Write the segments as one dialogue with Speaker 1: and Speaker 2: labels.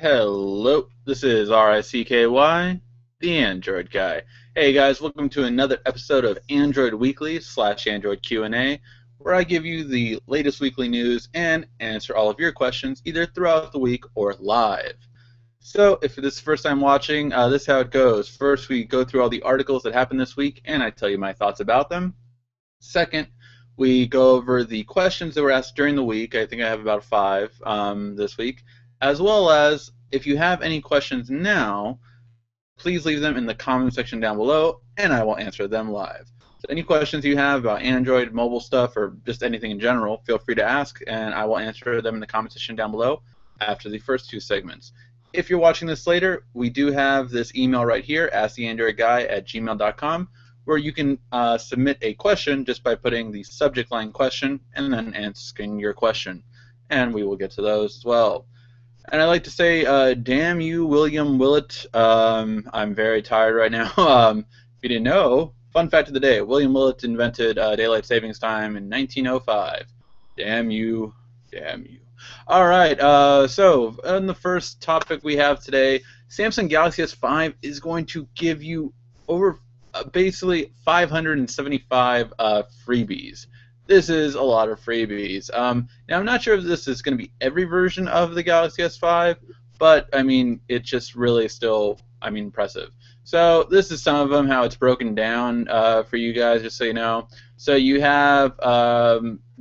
Speaker 1: Hello, this is RICKY, the Android Guy. Hey guys, welcome to another episode of Android Weekly / Android Q&A, where I give you the latest weekly news and answer all of your questions either throughout the week or live. So, if this is the first time watching, this is how it goes. First, we go through all the articles that happened this week, and I tell you my thoughts about them. Second, we go over the questions that were asked during the week. I think I have about 5 this week, as well as if you have any questions now, please leave them in the comment section down below, and I will answer them live. So any questions you have about Android, mobile stuff, or just anything in general, feel free to ask, and I will answer them in the comment section down below after the first 2 segments. If you're watching this later, we do have this email right here, asktheandroidguy@gmail.com, where you can submit a question just by putting the subject line question and then asking your question, and we will get to those as well. And I'd like to say, damn you, William Willett. I'm very tired right now. If you didn't know, fun fact of the day, William Willett invented daylight savings time in 1905. Damn you, damn you. All right, so on the first topic we have today, Samsung Galaxy S5 is going to give you over basically 575 freebies. This is a lot of freebies. Now, I'm not sure if this is going to be every version of the Galaxy S5, but, I mean, it's just really still, impressive. So this is some of them, how it's broken down for you guys, just so you know. So you have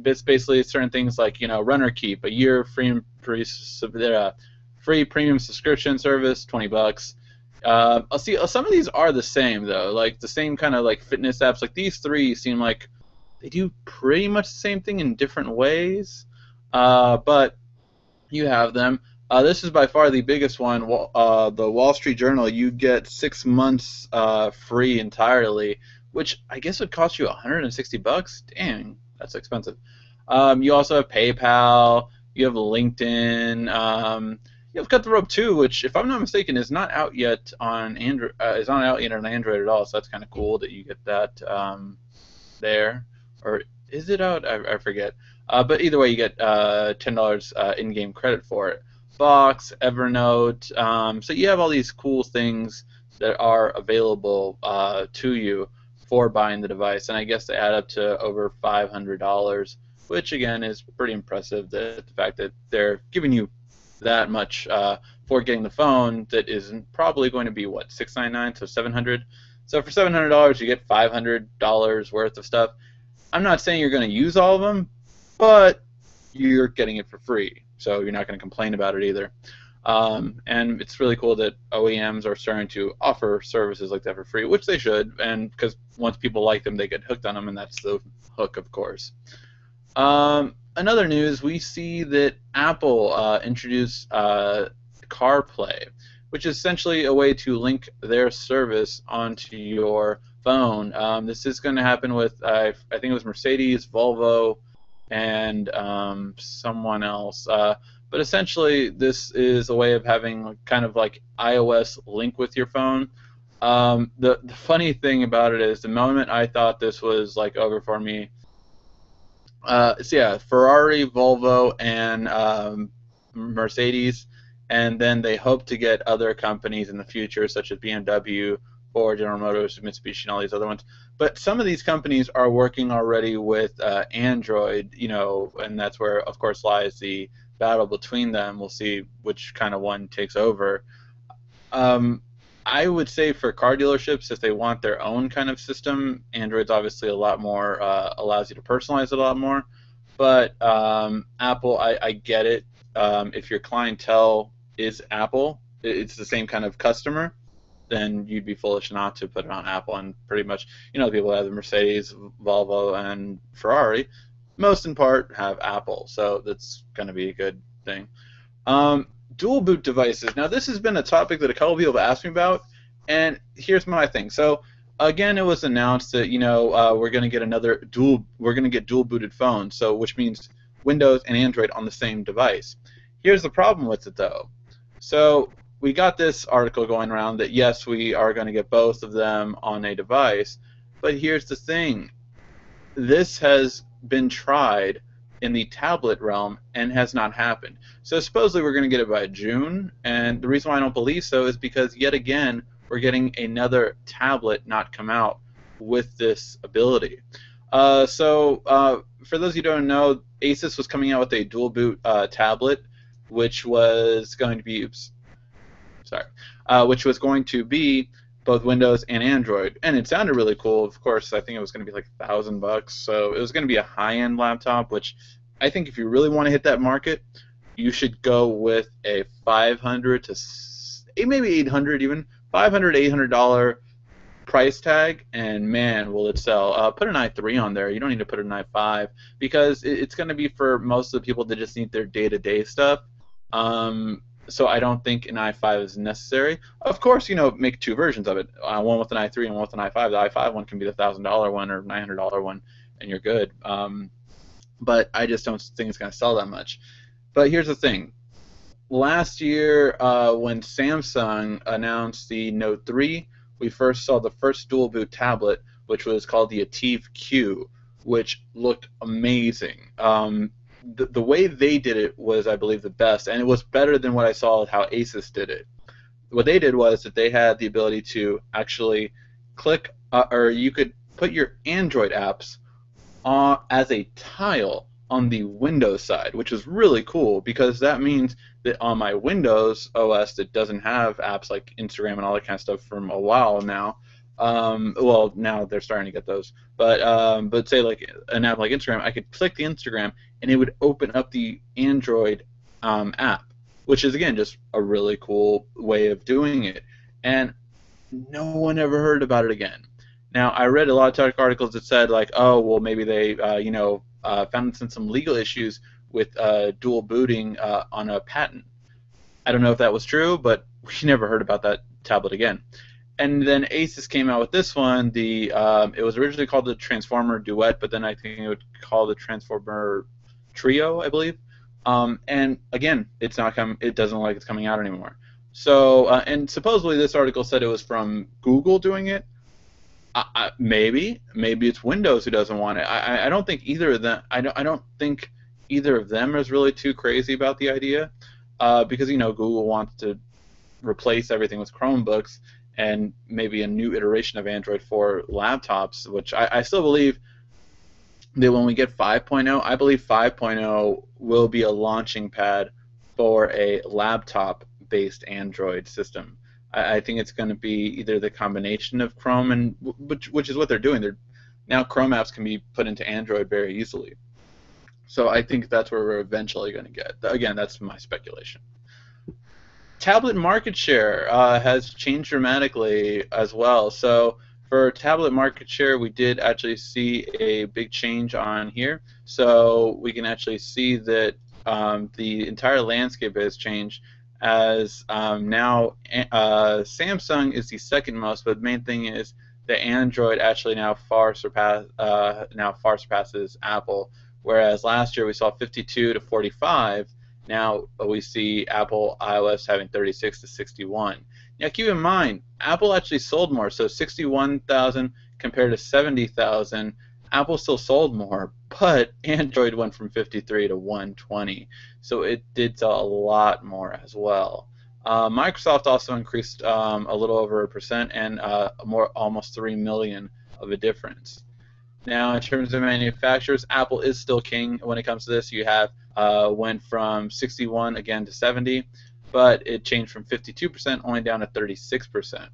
Speaker 1: basically certain things like, Runner Keep, a year free premium subscription service, $20. I'll see. Some of these are the same though, like the same kind of like fitness apps. Like these 3 seem like they do pretty much the same thing in different ways, but you have them. This is by far the biggest one. The Wall Street Journal, you get 6 months free entirely, which I guess would cost you $160. Dang, that's expensive. You also have PayPal. You have LinkedIn. You have Cut the Rope too, which, if I'm not mistaken, is not out yet on Android. Is not out yet on Android at all. So that's kind of cool that you get that there. Or is it out? I forget. But either way, you get $10 in-game credit for it. Box, Evernote. So you have all these cool things that are available to you for buying the device, and I guess they add up to over $500, which again is pretty impressive. The fact that they're giving you that much for getting the phone that isn't probably going to be what, $699, so $700. So for $700 you get $500 worth of stuff. I'm not saying you're going to use all of them, but you're getting it for free, so you're not going to complain about it either. And it's really cool that OEMs are starting to offer services like that for free, which they should, and because once people like them, they get hooked on them, and that's the hook, of course. Another news, we see that Apple introduced Carplay, which is essentially a way to link their service onto your phone. This is going to happen with, I think it was Mercedes, Volvo, and someone else. But essentially, this is a way of having kind of like iOS link with your phone. The funny thing about it is, the moment I thought this was like over for me, so yeah, Ferrari, Volvo, and Mercedes, and then they hope to get other companies in the future, such as BMW, or General Motors, Mitsubishi, and all these other ones. But some of these companies are working already with Android, and that's where, of course, lies the battle between them. We'll see which kind of one takes over. I would say for car dealerships, if they want their own kind of system, Android's obviously a lot more, allows you to personalize it a lot more. But Apple, I get it. If your clientele is Apple, it's the same kind of customer, then you'd be foolish not to put it on Apple. And pretty much, the people that have the Mercedes, Volvo, and Ferrari, most in part have Apple. So that's going to be a good thing. Dual boot devices. Now, this has been a topic that a couple people have asked me about, and here's my thing. So, again, it was announced that we're going to get dual booted phones, so which means Windows and Android on the same device. Here's the problem with it, though. So we got this article going around that yes, we are going to get both of them on a device, but here's the thing. This has been tried in the tablet realm and has not happened. So supposedly we're going to get it by June, and the reason why I don't believe so is because yet again we're getting another tablet not come out with this ability. For those of you who don't know, Asus was coming out with a Dualboot tablet, which was going to be, which was going to be both Windows and Android, and it sounded really cool. Of course, I think it was going to be like $1,000, so it was going to be a high-end laptop. Which I think if you really want to hit that market, you should go with a 500 to maybe 800, even $500, $800 price tag, and man, will it sell. Put an i3 on there. You don't need to put an i5 because it's going to be for most of the people that just need their day-to-day stuff. So I don't think an i5 is necessary. Of course, make two versions of it. One with an i3 and one with an i5. The i5 one can be the $1,000 one or $900 one, and you're good. But I just don't think it's going to sell that much. But here's the thing. Last year, when Samsung announced the Note 3, we first saw the first Dualboot tablet, which was called the Ativ Q, which looked amazing. The way they did it was, I believe, the best, and it was better than what I saw how Asus did it. What they did was that they had the ability to actually click, or you could put your Android apps as a tile on the Windows side, which is really cool because that means that on my Windows OS that doesn't have apps like Instagram and all that kind of stuff from a while now. Well, now they're starting to get those, but say like an app like Instagram, I could click the Instagram and it would open up the Android app, which is again just a really cool way of doing it, and no one ever heard about it again. Now I read a lot of tech articles that said like, oh well, maybe they found some legal issues with dual booting on a patent. I don't know if that was true, but we never heard about that tablet again. And then Asus came out with this one. It was originally called the Transformer Duet, but then I think it would call the Transformer Trio, I believe. And again, it's not it doesn't look like it's coming out anymore. So, and supposedly this article said it was from Google doing it. Maybe it's Windows who doesn't want it. I don't think either of them. I don't think either of them is really too crazy about the idea, because Google wants to replace everything with Chromebooks and maybe a new iteration of Android for laptops, which I still believe that when we get 5.0, I believe 5.0 will be a launching pad for a laptop-based Android system. I think it's going to be either the combination of Chrome and which is what they're doing. Now Chrome apps can be put into Android very easily. So I think that's where we're eventually going to get. Again, that's my speculation. Tablet market share has changed dramatically as well. So for tablet market share, we did actually see a big change on here. So we can actually see that the entire landscape has changed, as now Samsung is the second most, but the main thing is that Android actually now far surpasses Apple. Whereas last year we saw 52 to 45. Now we see Apple iOS having 36 to 61. Now keep in mind, Apple actually sold more, so 61,000 compared to 70,000. Apple still sold more, but Android went from 53 to 120, so it did sell a lot more as well. Microsoft also increased a little over 1% and almost 3 million of a difference. Now, in terms of manufacturers, Apple is still king when it comes to this. You have went from 61 again to 70, but it changed from 52% only down to 36%.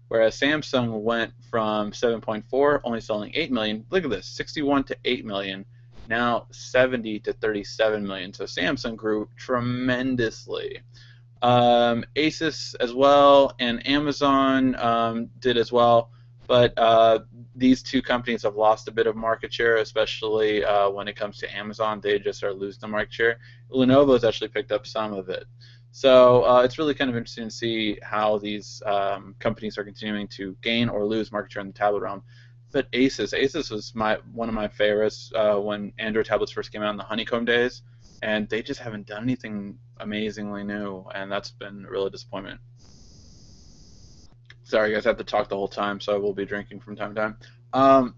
Speaker 1: Whereas Samsung went from 7.4, only selling 8 million. Look at this, 61 to 8 million, now 70 to 37 million. So Samsung grew tremendously. Asus as well and Amazon did as well, but these two companies have lost a bit of market share, especially when it comes to Amazon. They just are losing the market share. Lenovo's actually picked up some of it. So it's really kind of interesting to see how these companies are continuing to gain or lose market share in the tablet realm. But Asus was one of my favorites when Android tablets first came out in the Honeycomb days, and they just haven't done anything amazingly new, and that's been a real disappointment. Sorry, guys, I have to talk the whole time, so I will be drinking from time to time.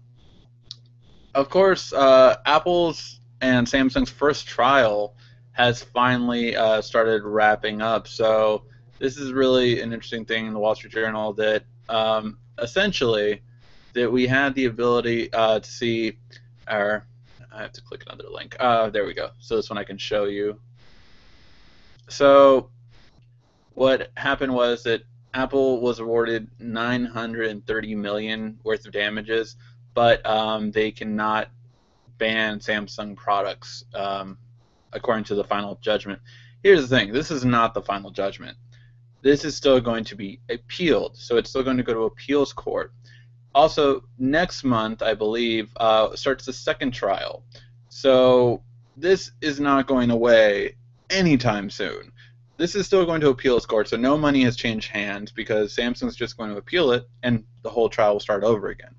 Speaker 1: Of course, Apple's and Samsung's first trial has finally started wrapping up. So this is really an interesting thing in the Wall Street Journal that essentially that we had the ability to see our. I have to click another link. There we go. So this one I can show you. So what happened was that Apple was awarded 930 million worth of damages, but they cannot ban Samsung products according to the final judgment. Here's the thing: this is not the final judgment. This is still going to be appealed, so it's still going to go to appeals court. Also, next month, I believe, starts the second trial. So this is not going away anytime soon. This is still going to appeals court, so no money has changed hands because Samsung's just going to appeal it, and the whole trial will start over again.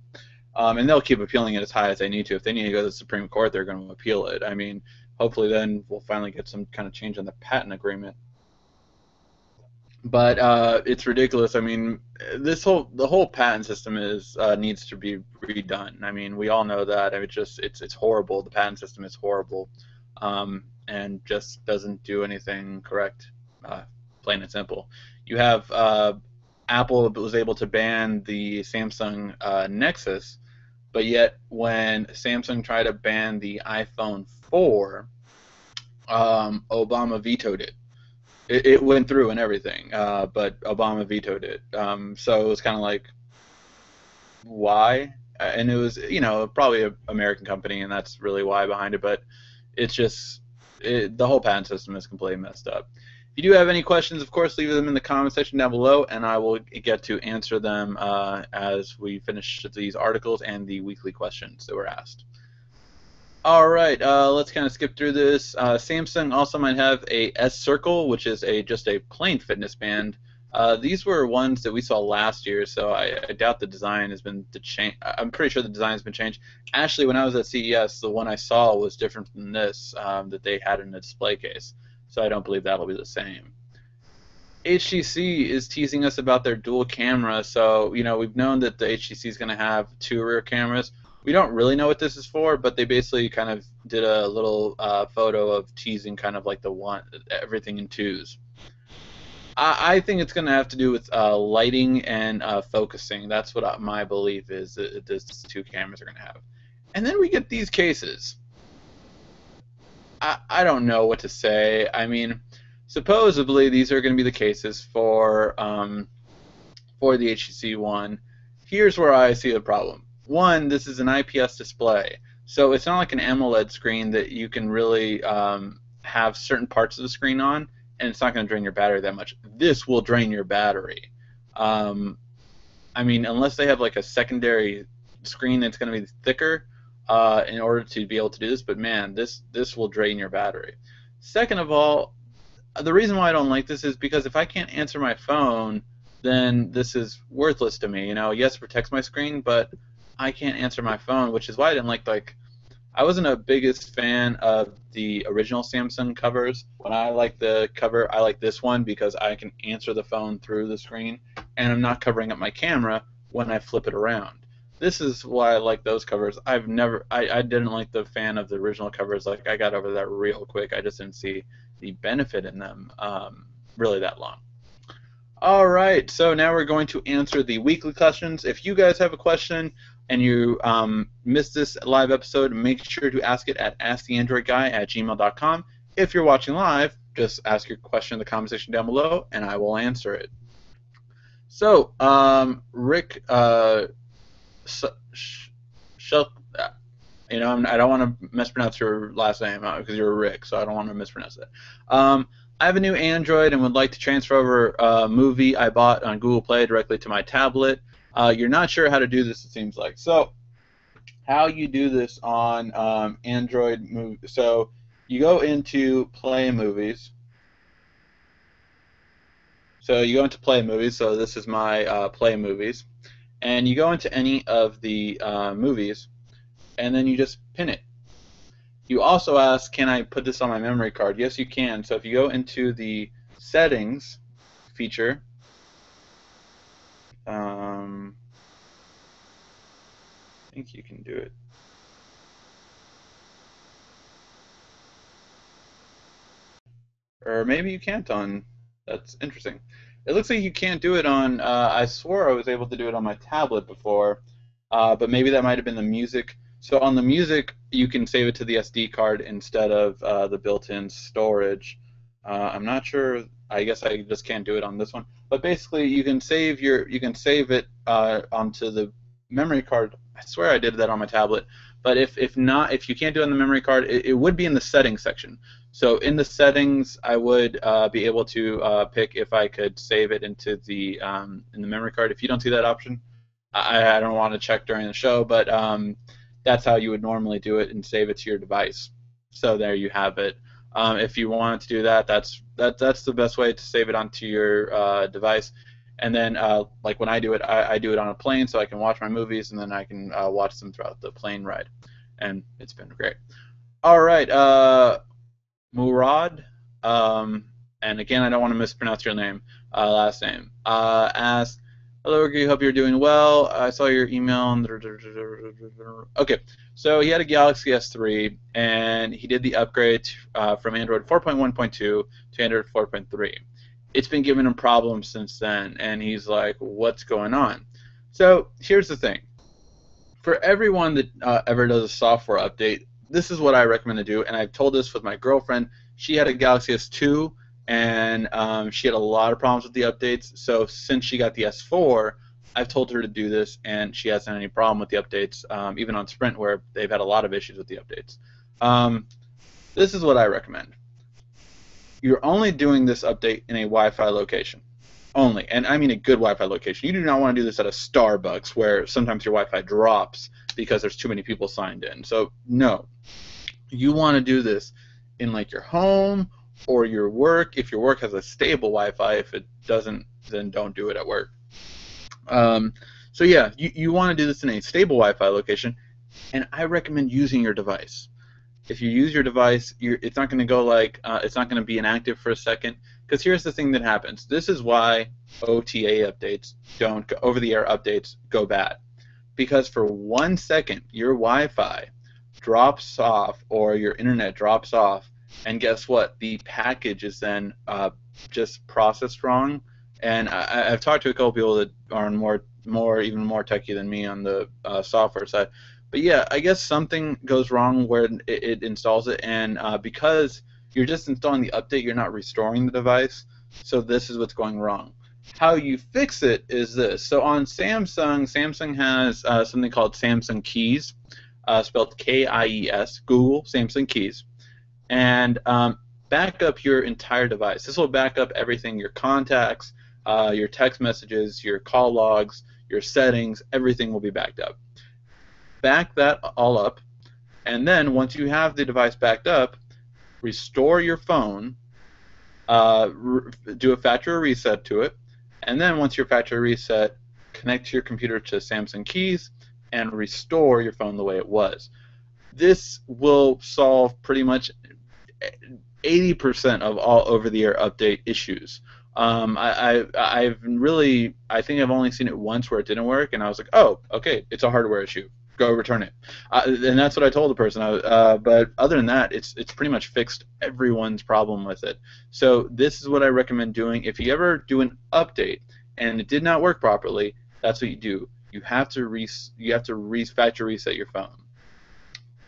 Speaker 1: And they'll keep appealing it as high as they need to. If they need to go to the Supreme Court, they're going to appeal it. I mean, hopefully then we'll finally get some kind of change in the patent agreement. But it's ridiculous. I mean, the whole patent system needs to be redone. I mean, we all know that. I mean, it's horrible. The patent system is horrible, and just doesn't do anything correct. Plain and simple. You have Apple was able to ban the Samsung Nexus, but yet when Samsung tried to ban the iPhone 4, Obama vetoed it. It went through and everything, but Obama vetoed it. So it was kind of like, why? And it was, probably an American company, and that's really why behind it. But it's just, the whole patent system is completely messed up. If you do have any questions, of course, leave them in the comment section down below, and I will get to answer them as we finish these articles and the weekly questions that were asked. All right, let's kind of skip through this. Samsung also might have a S Circle, which is just a plain fitness band. These were ones that we saw last year, so I doubt the design has been changed. I'm pretty sure the design has been changed. Actually, when I was at CES, the one I saw was different than this that they had in a display case, so I don't believe that'll be the same. HTC is teasing us about their dual camera, so we've known that the HTC is going to have 2 rear cameras. We don't really know what this is for, but they basically kind of did a little photo of teasing kind of like everything in 2s. I think it's going to have to do with lighting and focusing. That's what my belief is that these 2 cameras are going to have. And then we get these cases. I don't know what to say. I mean, supposedly these are going to be the cases for the HTC One. Here's where I see the problem. One, this is an IPS display, so it's not like an AMOLED screen that you can really have certain parts of the screen on, and it's not going to drain your battery that much. This will drain your battery. I mean, unless they have like a secondary screen that's going to be thicker in order to be able to do this, but man, this will drain your battery. Second of all, the reason why I don't like this is because if I can't answer my phone, then this is worthless to me. Yes, it protects my screen, but I can't answer my phone, which is why I didn't like I wasn't a biggest fan of the original Samsung covers. When I like the cover, I like this one because I can answer the phone through the screen, and I'm not covering up my camera when I flip it around. This is why I like those covers. I didn't like the fan of the original covers. Like, I got over that real quick. I just didn't see the benefit in them really that long. All right, so now we're going to answer the weekly questions. If you guys have a question and you missed this live episode, make sure to ask it at asktheandroidguy@gmail.com. If you're watching live, just ask your question in the comment section down below, and I will answer it. So, Rick, I don't want to mispronounce your last name because you're Rick, so I don't want to mispronounce it. I have a new Android and would like to transfer over a movie I bought on Google Play directly to my tablet. You're not sure how to do this, it seems like. So, how you do this on Android movie? So, you go into Play Movies. So you go into Play Movies. So this is my Play Movies, and you go into any of the movies, and then you just pin it. You also ask, can I put this on my memory card? Yes, you can. So if you go into the settings feature, I think you can do it. Or maybe you can't on. That's interesting. It looks like you can't do it on. I swore I was able to do it on my tablet before, but maybe that might have been the music. So on the music, you can save it to the SD card instead of the built-in storage. I'm not sure. I guess I just can't do it on this one. But basically, you can save it onto the memory card. I swear I did that on my tablet. But if not, if you can't do it on the memory card, it would be in the settings section. So in the settings, I would be able to pick if I could save it into the in the memory card. If you don't see that option, I don't want to check during the show, but that's how you would normally do it and save it to your device. So there you have it. If you wanted to do that, that's the best way to save it onto your device. And then, like when I do it, I do it on a plane so I can watch my movies, and then I can watch them throughout the plane ride. And it's been great. All right. Murad, and again, I don't want to mispronounce your name, last name, asked, "Hello, Ricky, hope you're doing well. I saw your email." Okay, so he had a Galaxy S3, and he did the upgrade from Android 4.1.2 to Android 4.3. It's been giving him problems since then, and he's like, "What's going on?" So here's the thing. For everyone that ever does a software update, this is what I recommend to do, and I've told this with my girlfriend. She had a Galaxy S2, and she had a lot of problems with the updates. So since she got the S4, I've told her to do this, and she hasn't had any problem with the updates, even on Sprint, where they've had a lot of issues with the updates. This is what I recommend. You're only doing this update in a Wi-Fi location. Only, and I mean a good Wi-Fi location. You do not want to do this at a Starbucks where sometimes your Wi-Fi drops because there's too many people signed in. So no, you want to do this in like your home or your work. If your work has a stable Wi-Fi, if it doesn't, then don't do it at work. So yeah, you want to do this in a stable Wi-Fi location, and I recommend using your device. If you use your device, it's not going to go like it's not going to be inactive for a second. Because here's the thing that happens. This is why OTA updates don't over-the-air updates go bad. Because for 1 second your Wi-Fi drops off or your internet drops off, and guess what? The package is then just processed wrong. And I've talked to a couple people that are even more techie than me on the software side. But yeah, I guess something goes wrong where it installs it, and because you're just installing the update, you're not restoring the device. So this is what's going wrong. How you fix it is this. So on Samsung has something called Samsung Keys, spelled Kies, Google Samsung Keys, and back up your entire device. This will back up everything, your contacts, your text messages, your call logs, your settings, everything will be backed up. Back that all up, and then once you have the device backed up, restore your phone, do a factory reset to it, and then once your factory reset, connect your computer to Samsung Keys and restore your phone the way it was. This will solve pretty much 80% of all over-the-air update issues. I think I've only seen it once where it didn't work, and I was like, oh, okay, it's a hardware issue. Go return it. And that's what I told the person. But other than that, it's pretty much fixed everyone's problem with it. So this is what I recommend doing. If you ever do an update and it did not work properly, that's what you do. You have to factory reset your phone.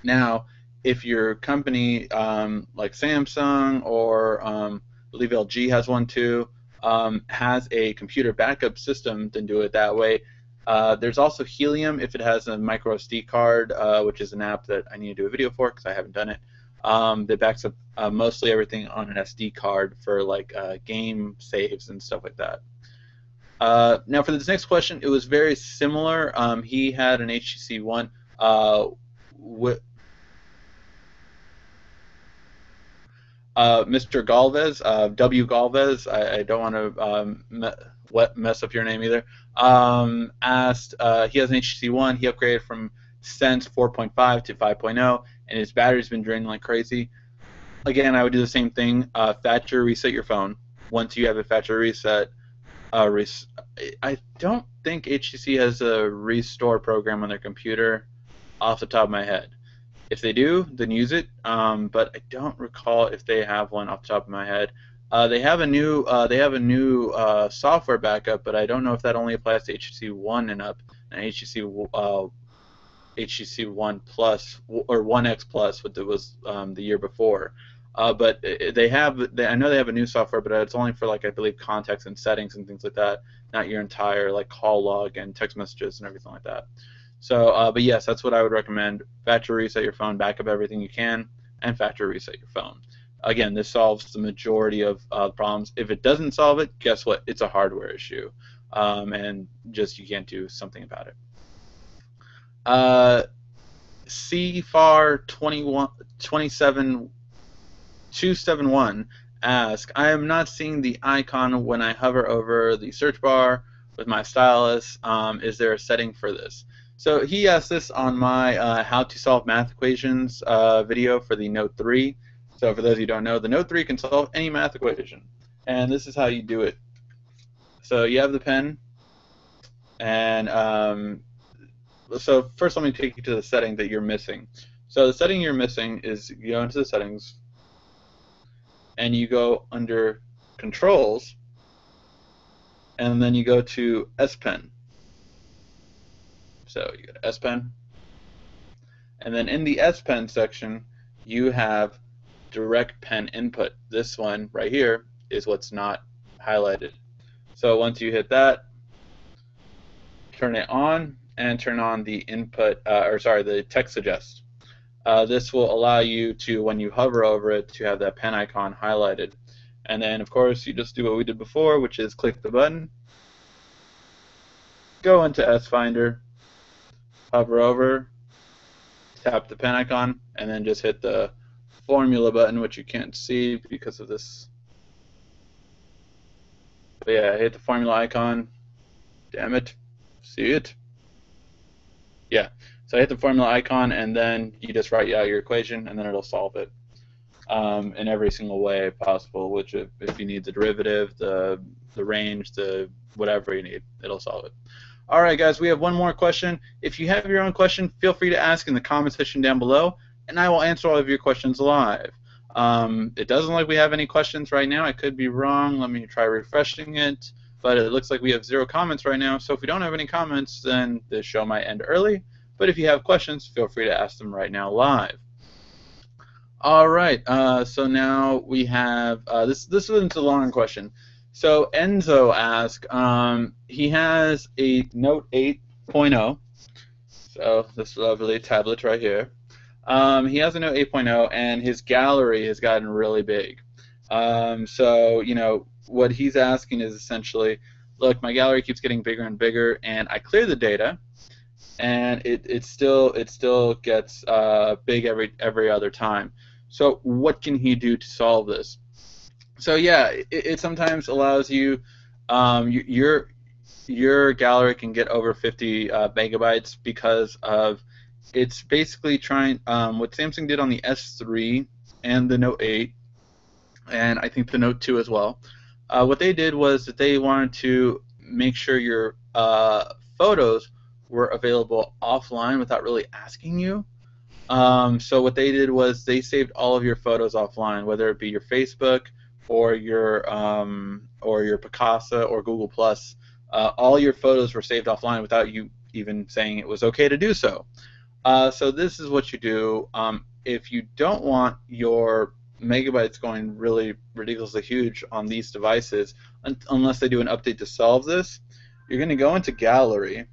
Speaker 1: Now, if your company like Samsung or I believe LG has one too, has a computer backup system, then do it that way. There's also Helium if it has a micro SD card, which is an app that I need to do a video for because I haven't done it. That backs up mostly everything on an SD card for like game saves and stuff like that. Now for this next question, it was very similar. He had an HTC One. Mr. Galvez, W. Galvez, I don't want to mess up your name either, asked, he has an HTC One, he upgraded from Sense 4.5 to 5.0, and his battery's been draining like crazy. Again, I would do the same thing, factory reset your phone. Once you have a factory reset, I don't think HTC has a restore program on their computer off the top of my head. If they do, then use it. But I don't recall if they have one off the top of my head. They have a new software backup, but I don't know if that only applies to HTC One and up, and HTC One Plus or One X Plus, what it was the year before. But I know they have a new software, but it's only for like I believe contacts and settings and things like that, not your entire like call log and text messages and everything like that. So, but yes, that's what I would recommend. Factory reset your phone, backup everything you can, and factory reset your phone. Again, this solves the majority of problems. If it doesn't solve it, guess what? It's a hardware issue, and just you can't do something about it. CFAR 27271 asks, I am not seeing the icon when I hover over the search bar with my stylus. Is there a setting for this? So he asked this on my how to solve math equations video for the Note 3. So for those of you who don't know, the Note 3 can solve any math equation. And this is how you do it. So you have the pen, and so first let me take you to the setting that you're missing. So the setting you're missing is you go into the settings, and you go under Controls, and then you go to S Pen. So you go to S Pen, and then in the S Pen section, you have Direct Pen Input. This one right here is what's not highlighted. So once you hit that, turn it on and turn on the input, the text suggest. This will allow you to, when you hover over it, to have that pen icon highlighted. And then, of course, you just do what we did before, which is click the button, go into S Finder, hover over, tap the pen icon, and then just hit the formula button, which you can't see because of this. But yeah, hit the formula icon. Damn it. See it? Yeah. So hit the formula icon, and then you just write out your equation, and then it'll solve it in every single way possible. Which, if you need the derivative, the range, the whatever you need, it'll solve it. All right, guys, we have one more question. If you have your own question, feel free to ask in the comment section down below, and I will answer all of your questions live. It doesn't look like we have any questions right now. I could be wrong. Let me try refreshing it. But it looks like we have 0 comments right now. So if we don't have any comments, then the show might end early. But if you have questions, feel free to ask them right now live. All right. So now we have this one's a long question. So Enzo asked, he has a Note 8.0. So this lovely tablet right here. He has a Note 8.0, and his gallery has gotten really big. So, you know, what he's asking is essentially, look, my gallery keeps getting bigger and bigger, and I clear the data, and it still gets big every other time. So what can he do to solve this? So yeah, it sometimes allows you, your gallery can get over 50 megabytes because of it's basically trying what Samsung did on the S3 and the Note 8, and I think the Note 2 as well. What they did was that they wanted to make sure your photos were available offline without really asking you. So what they did was they saved all of your photos offline, whether it be your Facebook or your Picasa or Google Plus. All your photos were saved offline without you even saying it was okay to do so. So this is what you do. If you don't want your megabytes going really ridiculously huge on these devices, unless they do an update to solve this, you're going to go into Gallery,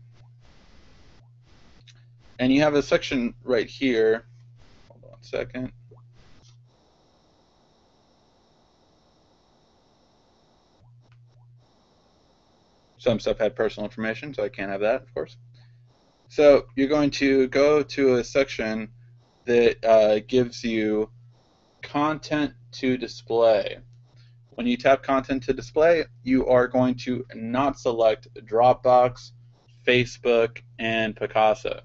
Speaker 1: and you have a section right here. Hold on a second. Some stuff had personal information, so I can't have that, of course. So you're going to go to a section that gives you content to display. When you tap content to display, you are going to not select Dropbox, Facebook, and Picasa.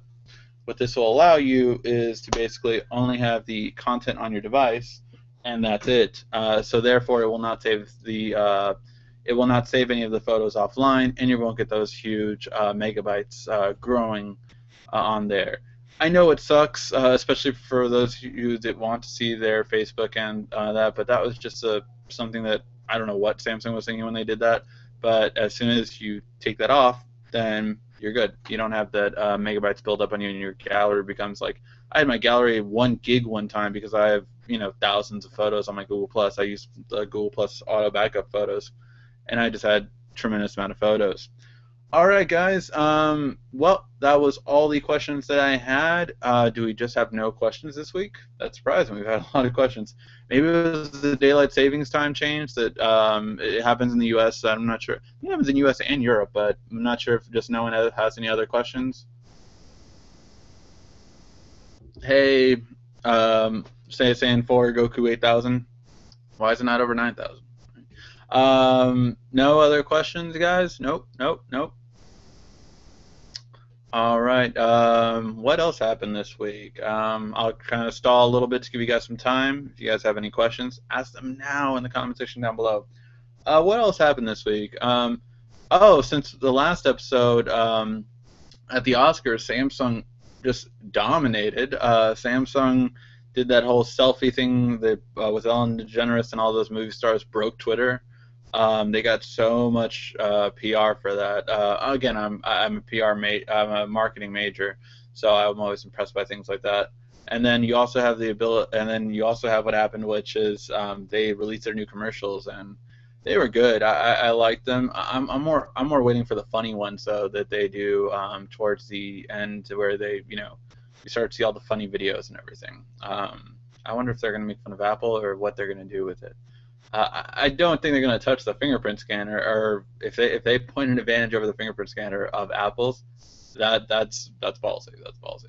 Speaker 1: What this will allow you is to basically only have the content on your device, and that's it. So therefore, it will not save the it will not save any of the photos offline, and you won't get those huge megabytes growing on there. I know it sucks, especially for those of you that want to see their Facebook and that, but that was just something that I don't know what Samsung was thinking when they did that. But as soon as you take that off, then you're good. You don't have that megabytes build up on you, and your gallery becomes like I had my gallery 1 gig one time because I have thousands of photos on my Google Plus. I use the Google Plus auto backup photos, and I just had tremendous amount of photos. All right, guys. Well, that was all the questions that I had. Do we just have no questions this week? That's surprising. We've had a lot of questions. Maybe it was the daylight savings time change that it happens in the U.S. I'm not sure. It happens in the U.S. and Europe, but I'm not sure if just no one has any other questions. Hey, saying for Goku 8000. Why is it not over 9,000? No other questions, guys? Nope, nope, nope. All right. What else happened this week? I'll kind of stall a little bit to give you guys some time. If you guys have any questions, ask them now in the comment section down below. What else happened this week? Oh, since the last episode at the Oscars, Samsung just dominated. Samsung did that whole selfie thing that with Ellen DeGeneres and all those movie stars broke Twitter. They got so much PR for that. Again, I'm a I'm a marketing major, so I'm always impressed by things like that. And then you also have the ability, and then you also have what happened, which is they released their new commercials, and they were good. I liked them. I'm more waiting for the funny ones though that they do towards the end, where they you start to see all the funny videos and everything. I wonder if they're gonna make fun of Apple or what they're gonna do with it. I don't think they're going to touch the fingerprint scanner, or if they point an advantage over the fingerprint scanner of Apple's, that's ballsy. That's ballsy.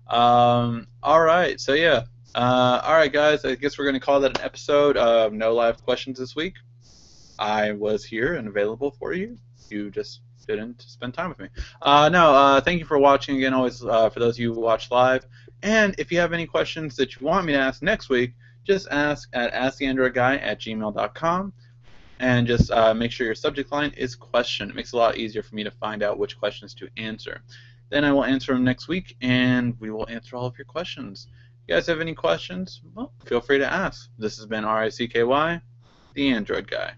Speaker 1: All right, so yeah. All right, guys. I guess we're going to call that an episode of No Live Questions this week. I was here and available for you. You just didn't spend time with me. No, thank you for watching again. Always for those of you who watch live. And if you have any questions that you want me to ask next week, just ask at asktheandroidguy@gmail.com, and just make sure your subject line is question. It makes it a lot easier for me to find out which questions to answer. Then I will answer them next week, and we will answer all of your questions. If you guys have any questions, well, feel free to ask. This has been RICKY, the Android Guy.